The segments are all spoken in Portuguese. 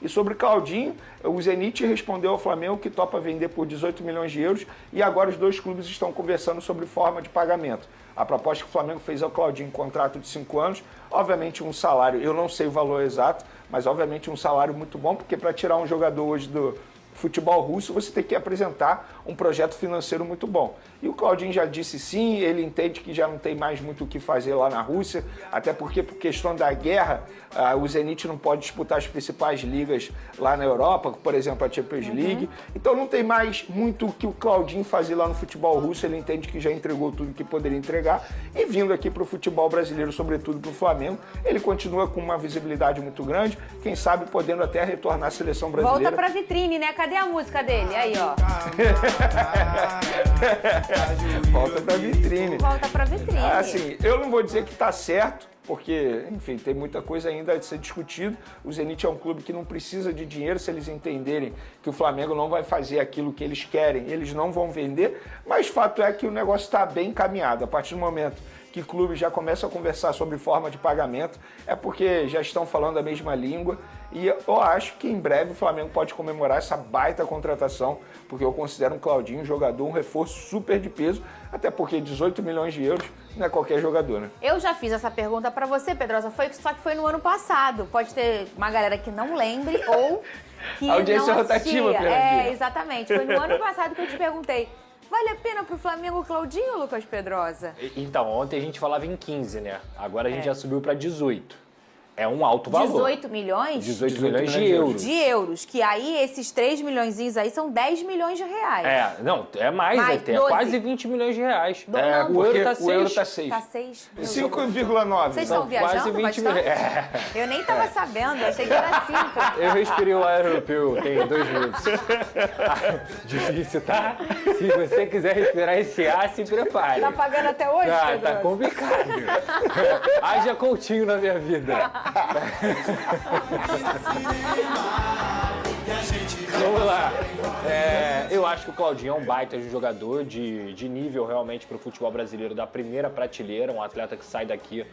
E sobre Claudinho, o Zenit respondeu ao Flamengo que topa vender por 18 milhões de euros e agora os dois clubes estão conversando sobre forma de pagamento. A proposta que o Flamengo fez ao Claudinho, contrato de 5 anos, obviamente um salário, eu não sei o valor exato, mas obviamente um salário muito bom, porque para tirar um jogador hoje do futebol russo, você tem que apresentar um projeto financeiro muito bom. E o Claudinho já disse sim, ele entende que já não tem mais muito o que fazer lá na Rússia, até porque por questão da guerra, o Zenit não pode disputar as principais ligas lá na Europa, por exemplo, a Champions League. Então não tem mais muito o que o Claudinho fazer lá no futebol russo, ele entende que já entregou tudo que poderia entregar. E vindo aqui para o futebol brasileiro, sobretudo para o Flamengo, ele continua com uma visibilidade muito grande, quem sabe podendo até retornar à seleção brasileira. Volta para vitrine, né? Cadê a música dele? Aí, ó. Volta pra vitrine. Volta pra vitrine. Assim, eu não vou dizer que tá certo, porque, enfim, tem muita coisa ainda a ser discutido. O Zenit é um clube que não precisa de dinheiro. Se eles entenderem que o Flamengo não vai fazer aquilo que eles querem, eles não vão vender. Mas fato é que o negócio está bem encaminhado. A partir do momento que clubes já começam a conversar sobre forma de pagamento, é porque já estão falando a mesma língua. E eu acho que em breve o Flamengo pode comemorar essa baita contratação, porque eu considero um Claudinho um jogador, um reforço super de peso, até porque 18 milhões de euros não é qualquer jogador, né? Eu já fiz essa pergunta pra você, Pedrosa, só que foi no ano passado. Pode ter uma galera que não lembre ou que audiência não rotativa, assistia. Fernandinha. Exatamente. Foi no ano passado que eu te perguntei. Vale a pena pro Flamengo o Claudinho, Lucas Pedrosa? Então, ontem a gente falava em 15, né? Agora a gente já subiu para 18. É um alto valor. 18 milhões? 18 milhões de euros. De euros, que aí esses 3 milhõezinhos aí são 10 milhões de reais. É, não, é mais até. É quase 20 milhões de reais. Não, o euro tá 6. O euro tá 6. Tá 6. 5,9. Vocês estão viajando quase 20 bastante? milhões. Eu nem tava sabendo, achei que era 5. Eu respirei o ar europeu tem 2 minutos. Difícil, tá? Se você quiser respirar esse ar, se prepare. Tá pagando até hoje, Pedrosa? Tá complicado. Haja Coutinho na minha vida. Vamos lá. Eu acho que o Claudinho é um baita de jogador de nível realmente para o futebol brasileiro da primeira prateleira, um atleta que sai daqui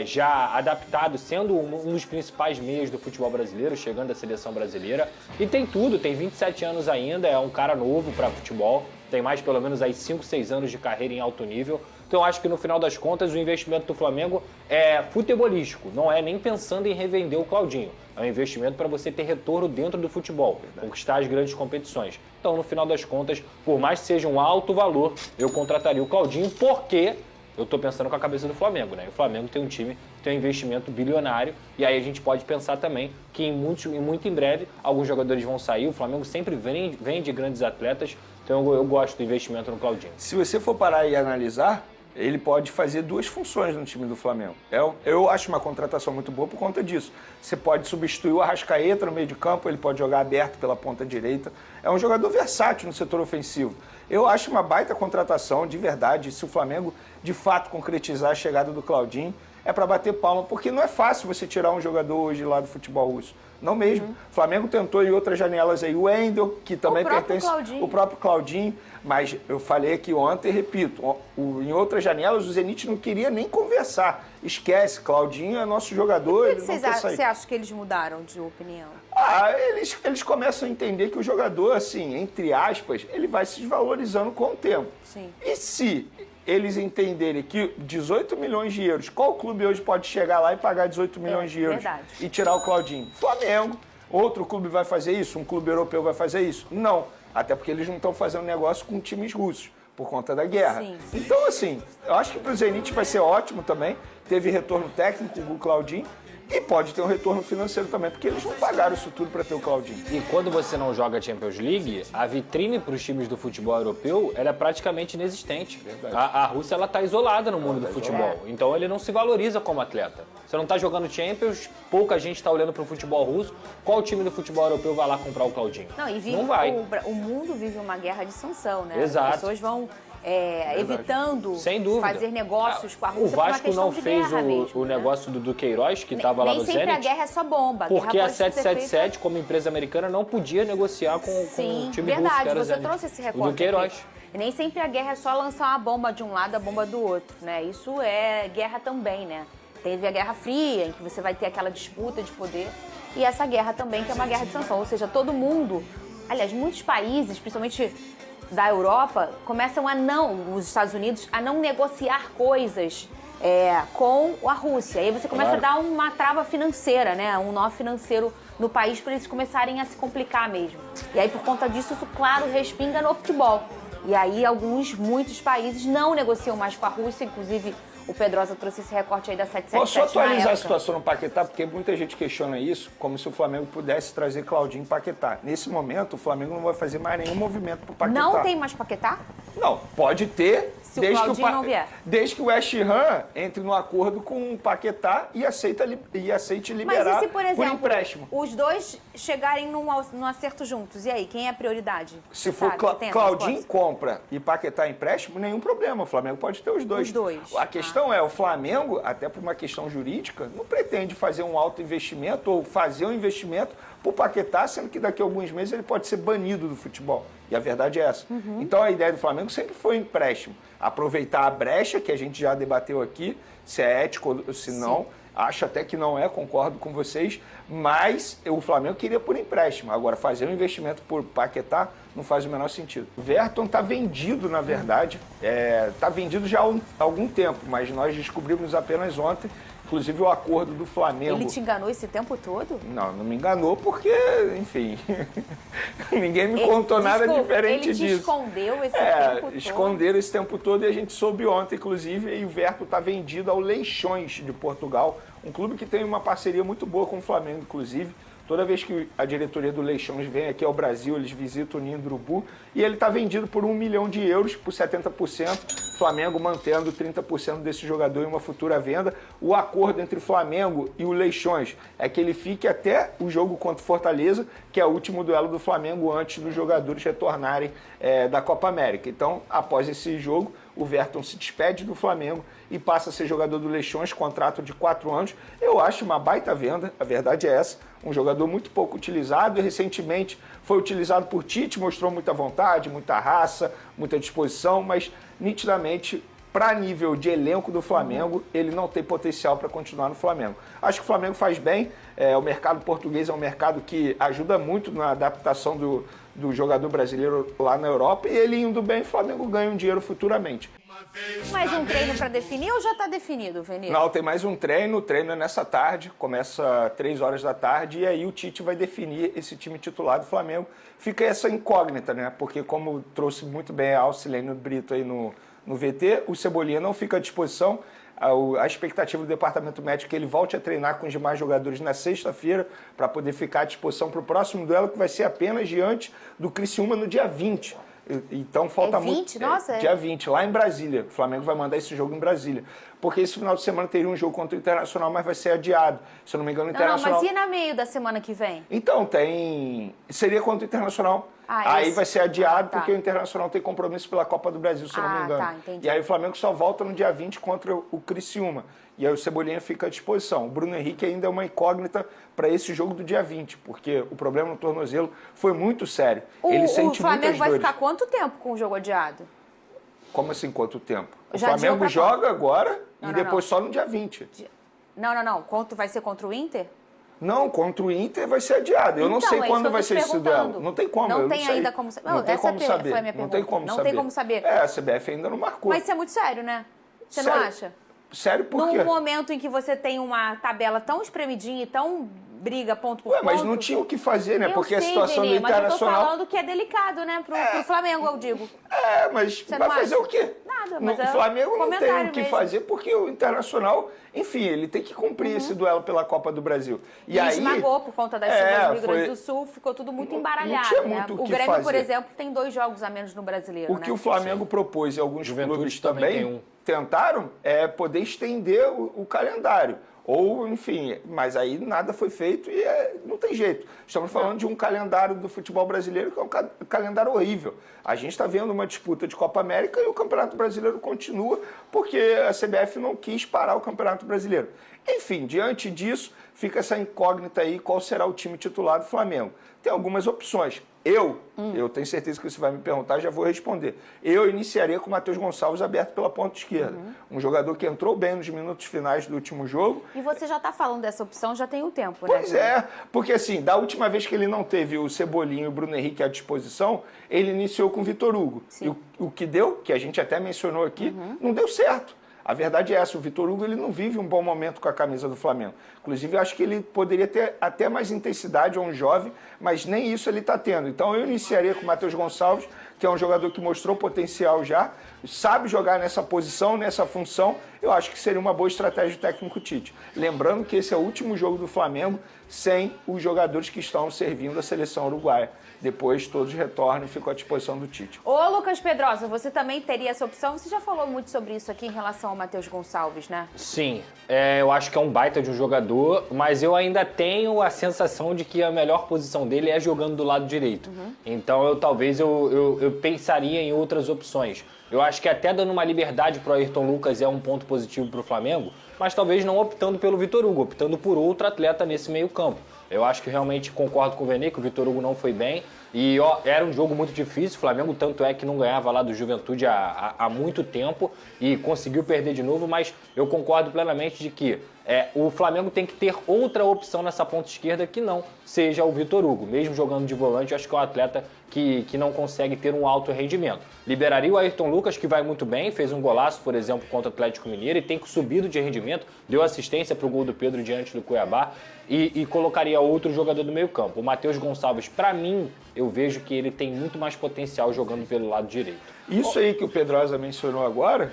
já adaptado, sendo um dos principais meios do futebol brasileiro, chegando à seleção brasileira. E tem tudo, tem 27 anos ainda, é um cara novo para futebol, tem mais pelo menos aí 5, 6 anos de carreira em alto nível. Então eu acho que no final das contas o investimento do Flamengo é futebolístico, não é nem pensando em revender o Claudinho. É um investimento para você ter retorno dentro do futebol, conquistar as grandes competições. Então no final das contas, por mais que seja um alto valor, eu contrataria o Claudinho porque eu estou pensando com a cabeça do Flamengo, né? O Flamengo tem um time, tem um investimento bilionário e aí a gente pode pensar também que muito em breve alguns jogadores vão sair. O Flamengo sempre vende grandes atletas, então eu gosto do investimento no Claudinho. Se você for parar e analisar, ele pode fazer duas funções no time do Flamengo. Eu acho uma contratação muito boa por conta disso. Você pode substituir o Arrascaeta no meio de campo, ele pode jogar aberto pela ponta direita. É um jogador versátil no setor ofensivo. Eu acho uma baita contratação, de verdade. Se o Flamengo, de fato, concretizar a chegada do Claudinho, é para bater palma, porque não é fácil você tirar um jogador hoje lá do futebol russo. Não mesmo. O Flamengo tentou em outras janelas aí, o Wendel, que também pertence o próprio Claudinho, mas eu falei aqui ontem e repito, em outras janelas o Zenit não queria nem conversar. Esquece, Claudinho é nosso jogador. Por que você acha que eles mudaram de opinião? Eles começam a entender que o jogador, assim, entre aspas, ele vai se desvalorizando com o tempo. Sim. E se eles entenderem que 18 milhões de euros, qual clube hoje pode chegar lá e pagar 18 milhões de euros e tirar o Claudinho? Flamengo. Outro clube vai fazer isso? Um clube europeu vai fazer isso? Não. Até porque eles não estão fazendo negócio com times russos, por conta da guerra. Sim. Então, assim, eu acho que para o Zenit vai ser ótimo também. Teve retorno técnico do Claudinho. E pode ter um retorno financeiro também, porque eles não pagaram isso tudo para ter o Claudinho. E quando você não joga Champions League, a vitrine para os times do futebol europeu ela é praticamente inexistente. A Rússia está isolada no mundo do futebol, então ele não se valoriza como atleta. Você não está jogando Champions, pouca gente está olhando para o futebol russo. Qual time do futebol europeu vai lá comprar o Claudinho? Não vai. O mundo vive uma guerra de sanção, né? Exato. As pessoas vão evitando sem dúvida fazer negócios com a Rússia. O Vasco não fez o né? negócio do Queiroz, que estava lá no Zenit. Nem sempre a guerra é só bomba. Porque a 777, como empresa americana, não podia negociar com o time russo. Verdade, você trouxe esse recorte do Queiroz. E nem sempre a guerra é só lançar uma bomba de um lado, a bomba do outro, né? Isso é guerra também, né? Teve a Guerra Fria, em que você vai ter aquela disputa de poder. e essa guerra também, que é uma guerra de sanção. Ou seja, todo mundo, aliás, muitos países, principalmente da Europa, começam os Estados Unidos, a não negociar coisas com a Rússia. E aí você começa a dar uma trava financeira, né? Um nó financeiro no país para eles começarem a se complicar mesmo. E aí, por conta disso, isso, claro, respinga no futebol. E aí, muitos países não negociam mais com a Rússia, inclusive o Pedrosa trouxe esse recorte aí da 777 Posso atualizar a situação no Paquetá? Porque muita gente questiona isso, como se o Flamengo pudesse trazer Claudinho Paquetá. Nesse momento, o Flamengo não vai fazer mais nenhum movimento pro Paquetá. Não tem mais Paquetá? Não, pode ter, se desde, o Claudinho não vier. Desde que o West Ham entre no acordo com o Paquetá e aceite liberar. Mas e se, por exemplo, empréstimo? Os dois chegarem num acerto juntos? E aí, quem é a prioridade? Se for Claudinho compra e Paquetá empréstimo, nenhum problema. O Flamengo pode ter os dois. Os dois. A questão é, o Flamengo, até por uma questão jurídica, não pretende fazer um alto investimento ou fazer um investimento para o Paquetá, sendo que daqui a alguns meses ele pode ser banido do futebol. E a verdade é essa. Então a ideia do Flamengo sempre foi empréstimo. Aproveitar a brecha, que a gente já debateu aqui, se é ético ou se não. Acho até que não é, concordo com vocês, mas o Flamengo queria por empréstimo. Agora, fazer um investimento por Paquetá não faz o menor sentido. O Verton está vendido, na verdade, está vendido já há algum tempo, mas nós descobrimos apenas ontem, inclusive o acordo do Flamengo. Ele te enganou esse tempo todo? Não, não me enganou porque, enfim, ninguém me contou nada diferente disso. Ele te escondeu esse tempo todo? Esconderam esse tempo todo e a gente soube ontem, inclusive, e o Verton está vendido ao Leixões de Portugal, um clube que tem uma parceria muito boa com o Flamengo, inclusive. Toda vez que a diretoria do Leixões vem aqui ao Brasil, eles visitam o Ninho do Urubu e ele está vendido por €1 milhão por 70%, Flamengo mantendo 30% desse jogador em uma futura venda. O acordo entre o Flamengo e o Leixões é que ele fique até o jogo contra o Fortaleza, que é o último duelo do Flamengo antes dos jogadores retornarem da Copa América. Então, após esse jogo, o Verton se despede do Flamengo e passa a ser jogador do Leixões, contrato de 4 anos. Eu acho uma baita venda, a verdade é essa. Um jogador muito pouco utilizado e recentemente foi utilizado por Tite, mostrou muita vontade, muita raça, muita disposição, mas nitidamente, para nível de elenco do Flamengo, ele não tem potencial para continuar no Flamengo. Acho que o Flamengo faz bem, o mercado português é um mercado que ajuda muito na adaptação do jogador brasileiro lá na Europa e ele indo bem, o Flamengo ganha um dinheiro futuramente. Mais um treino para definir ou já está definido, Vinícius? Não, tem mais um treino. O treino é nessa tarde, começa 3 horas da tarde e aí o Tite vai definir esse time titular do Flamengo. Fica essa incógnita, né? Porque como trouxe muito bem a Alcilene Brito aí no VT, o Cebolinha não fica à disposição. A expectativa do departamento médico é que ele volte a treinar com os demais jogadores na sexta-feira para poder ficar à disposição para o próximo duelo, que vai ser apenas diante do Criciúma no dia 20. Então falta 20? muito. Nossa, dia 20, lá em Brasília. O Flamengo vai mandar esse jogo em Brasília. Porque esse final de semana teria um jogo contra o Internacional, mas vai ser adiado. Se eu não me engano, o Internacional. Não, mas e na meio da semana que vem? Então, seria contra o Internacional. Aí vai ser adiado porque o Internacional tem compromisso pela Copa do Brasil, se eu não me engano. Tá, entendi. E aí o Flamengo só volta no dia 20 contra o Criciúma. E aí o Cebolinha fica à disposição. O Bruno Henrique ainda é uma incógnita para esse jogo do dia 20, porque o problema no tornozelo foi muito sério. Ele sente muitas dores. O Flamengo vai ficar quanto tempo com o jogo adiado? Como assim, quanto tempo? O Já Flamengo joga agora não, e depois só no dia 20. Não. Quanto vai ser contra o Inter? Não, contra o Inter vai ser adiado. Eu não sei quando vai ser esse duelo. Não tem como. Não tem ainda como saber. Não tem como saber. Foi a minha pergunta. Não tem como saber. Não tem como saber. A CBF ainda não marcou. Mas isso é muito sério, né? Você não acha? Sério por quê? Num momento em que você tem uma tabela tão espremidinha e tão briga ponto por ponto... Mas não tinha o que fazer, né? Porque a situação do Internacional... Mas eu tô falando que é delicado, né? Pro Flamengo, eu digo. Mas vai fazer o quê? Nada, mas o Flamengo não tem o que fazer porque o Internacional, enfim, ele tem que cumprir esse duelo pela Copa do Brasil. E aí esmagou por conta das chuvas do Rio Grande do Sul, ficou tudo muito embaralhado. Não tinha muito o que Grêmio, fazer. por exemplo, tem 2 jogos a menos no Brasileiro, O que o Flamengo propôs e alguns clubes também tentaram é poder estender o calendário. Ou, enfim, mas aí nada foi feito e não tem jeito. Estamos falando de um calendário do futebol brasileiro que é um calendário horrível. A gente está vendo uma disputa de Copa América e o Campeonato Brasileiro continua porque a CBF não quis parar o Campeonato Brasileiro. Enfim, diante disso, fica essa incógnita aí, qual será o time titular do Flamengo. Tem algumas opções. Eu tenho certeza que você vai me perguntar, já vou responder. Eu iniciaria com o Matheus Gonçalves aberto pela ponta esquerda. Um jogador que entrou bem nos minutos finais do último jogo. E você já está falando dessa opção já tem um tempo, né? Pois é, porque assim, da última vez que ele não teve o Cebolinha e o Bruno Henrique à disposição, ele iniciou com o Vitor Hugo. E o que deu, que a gente até mencionou aqui, não deu certo. A verdade é essa, o Vitor Hugo ele não vive um bom momento com a camisa do Flamengo. Inclusive, eu acho que ele poderia ter até mais intensidade, é um jovem, mas nem isso ele está tendo. Então, eu iniciaria com o Matheus Gonçalves, que é um jogador que mostrou potencial já, sabe jogar nessa posição, nessa função. Eu acho que seria uma boa estratégia do técnico Tite. Lembrando que esse é o último jogo do Flamengo sem os jogadores que estão servindo a seleção uruguaia. Depois todos retornam e ficam à disposição do Tite. Ô, Lucas Pedrosa, você também teria essa opção? Você já falou muito sobre isso aqui em relação ao Matheus Gonçalves, né? Sim, eu acho que é um baita de um jogador, mas eu ainda tenho a sensação de que a melhor posição dele é jogando do lado direito. Então talvez eu pensaria em outras opções. Eu acho que até dando uma liberdade para o Ayrton Lucas é um ponto positivo para o Flamengo, mas talvez não optando pelo Vitor Hugo, optando por outro atleta nesse meio campo. Eu acho que realmente concordo com o Vene, que o Vitor Hugo não foi bem. E era um jogo muito difícil, o Flamengo tanto é que não ganhava lá do Juventude há muito tempo e conseguiu perder de novo, mas eu concordo plenamente de que o Flamengo tem que ter outra opção nessa ponta esquerda que não seja o Vitor Hugo. Mesmo jogando de volante, eu acho que é um atleta que não consegue ter um alto rendimento. Liberaria o Ayrton Lucas, que vai muito bem, fez um golaço, por exemplo, contra o Atlético Mineiro e tem subido de rendimento, deu assistência para o gol do Pedro diante do Cuiabá e colocaria outro jogador do meio campo. O Matheus Gonçalves, para mim, eu vejo que ele tem muito mais potencial jogando pelo lado direito. Isso aí que o Pedrosa mencionou agora,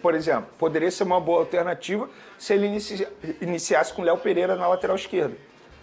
por exemplo, poderia ser uma boa alternativa se ele iniciasse com o Léo Pereira na lateral esquerda.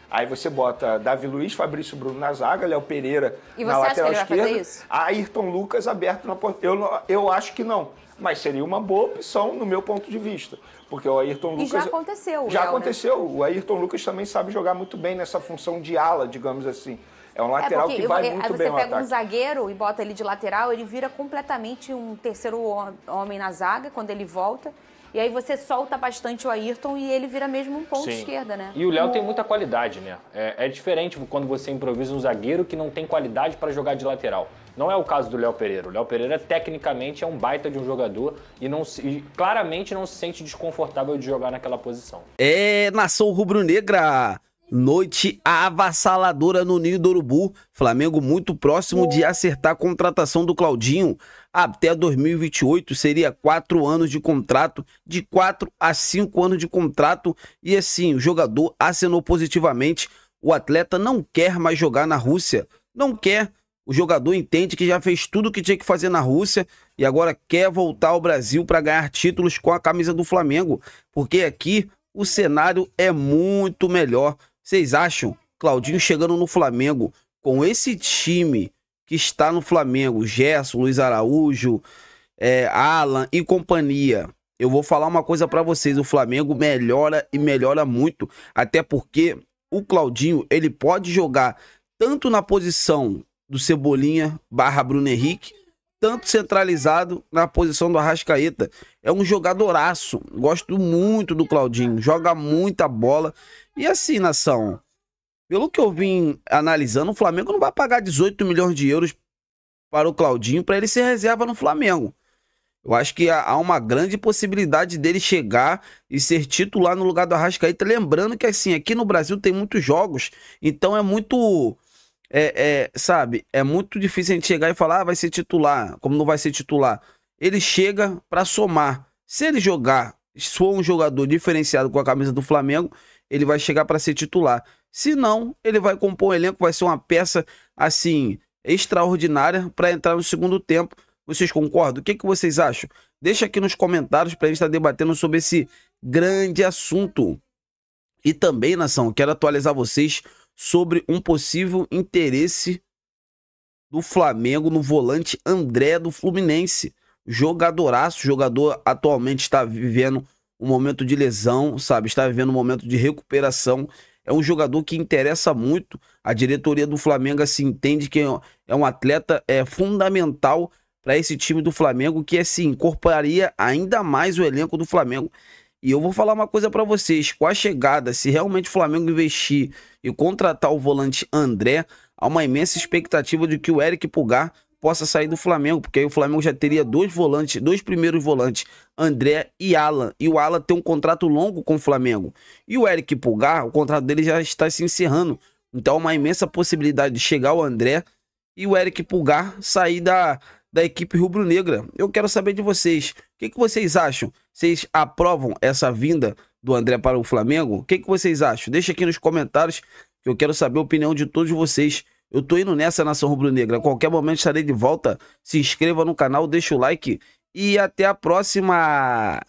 Aí você bota Davi Luiz, Fabrício Bruno na zaga, Léo Pereira na lateral esquerda. E você acha que ele vai fazer isso? Ayrton Lucas aberto na ponta. Eu acho que não, mas seria uma boa opção no meu ponto de vista. Porque o Ayrton Lucas... E já aconteceu. Já aconteceu. Né? O Ayrton Lucas também sabe jogar muito bem nessa função de ala, digamos assim. É um lateral que vai muito bem no ataque. Você pega um zagueiro e bota ele de lateral, ele vira completamente um terceiro homem na zaga quando ele volta. E aí você solta bastante o Ayrton e ele vira mesmo um ponto esquerda, né? E o Léo tem muita qualidade, né? É diferente quando você improvisa um zagueiro que não tem qualidade para jogar de lateral. Não é o caso do Léo Pereira. O Léo Pereira, tecnicamente, é um baita de um jogador e claramente não se sente desconfortável de jogar naquela posição. Nação rubro-negra! Noite avassaladora no Ninho do Urubu. Flamengo muito próximo de acertar a contratação do Claudinho. Até 2028 seria 4 anos de contrato, de 4 a 5 anos de contrato. E assim, o jogador assinou positivamente. O atleta não quer mais jogar na Rússia. Não quer. O jogador entende que já fez tudo o que tinha que fazer na Rússia e agora quer voltar ao Brasil para ganhar títulos com a camisa do Flamengo. Porque aqui o cenário é muito melhor. Vocês acham? Claudinho chegando no Flamengo com esse time que está no Flamengo, Gerson, Luiz Araújo, Alan e companhia. Eu vou falar uma coisa para vocês, o Flamengo melhora e melhora muito, até porque o Claudinho, ele pode jogar tanto na posição do Cebolinha / Bruno Henrique, tanto centralizado na posição do Arrascaeta. É um jogadoraço, gosto muito do Claudinho, joga muita bola. E assim, nação, pelo que eu vim analisando, o Flamengo não vai pagar 18 milhões de euros para o Claudinho para ele ser reserva no Flamengo. Eu acho que há uma grande possibilidade dele chegar e ser titular no lugar do Arrascaeta. Lembrando que assim, aqui no Brasil tem muitos jogos, então é muito... sabe, é muito difícil a gente chegar e falar, vai ser titular, como não vai ser titular. Ele chega para somar. Se ele jogar, se for um jogador diferenciado com a camisa do Flamengo, ele vai chegar para ser titular. Se não, ele vai compor um elenco, vai ser uma peça, assim, extraordinária para entrar no segundo tempo. Vocês concordam? O que vocês acham? Deixa aqui nos comentários para a gente estar debatendo sobre esse grande assunto. E também, nação, quero atualizar vocês sobre um possível interesse do Flamengo no volante André do Fluminense. Jogadoraço, jogador atualmente está vivendo um momento de lesão, sabe? Está vivendo um momento de recuperação. É um jogador que interessa muito. A diretoria do Flamengo assim, entende que é um atleta fundamental para esse time do Flamengo, que assim, incorporaria ainda mais o elenco do Flamengo. E eu vou falar uma coisa pra vocês, com a chegada, se realmente o Flamengo investir e contratar o volante André, há uma imensa expectativa de que o Eric Pulgar possa sair do Flamengo, porque aí o Flamengo já teria dois primeiros volantes, André e Alan, e o Alan tem um contrato longo com o Flamengo. E o Eric Pulgar, o contrato dele já está se encerrando, então há uma imensa possibilidade de chegar o André e o Eric Pulgar sair da equipe rubro-negra. Eu quero saber de vocês, o que vocês acham? Vocês aprovam essa vinda do André para o Flamengo? O que vocês acham? Deixa aqui nos comentários que eu quero saber a opinião de todos vocês. Eu tô indo nessa, nação rubro-negra. A qualquer momento estarei de volta. Se inscreva no canal, deixa o like e até a próxima!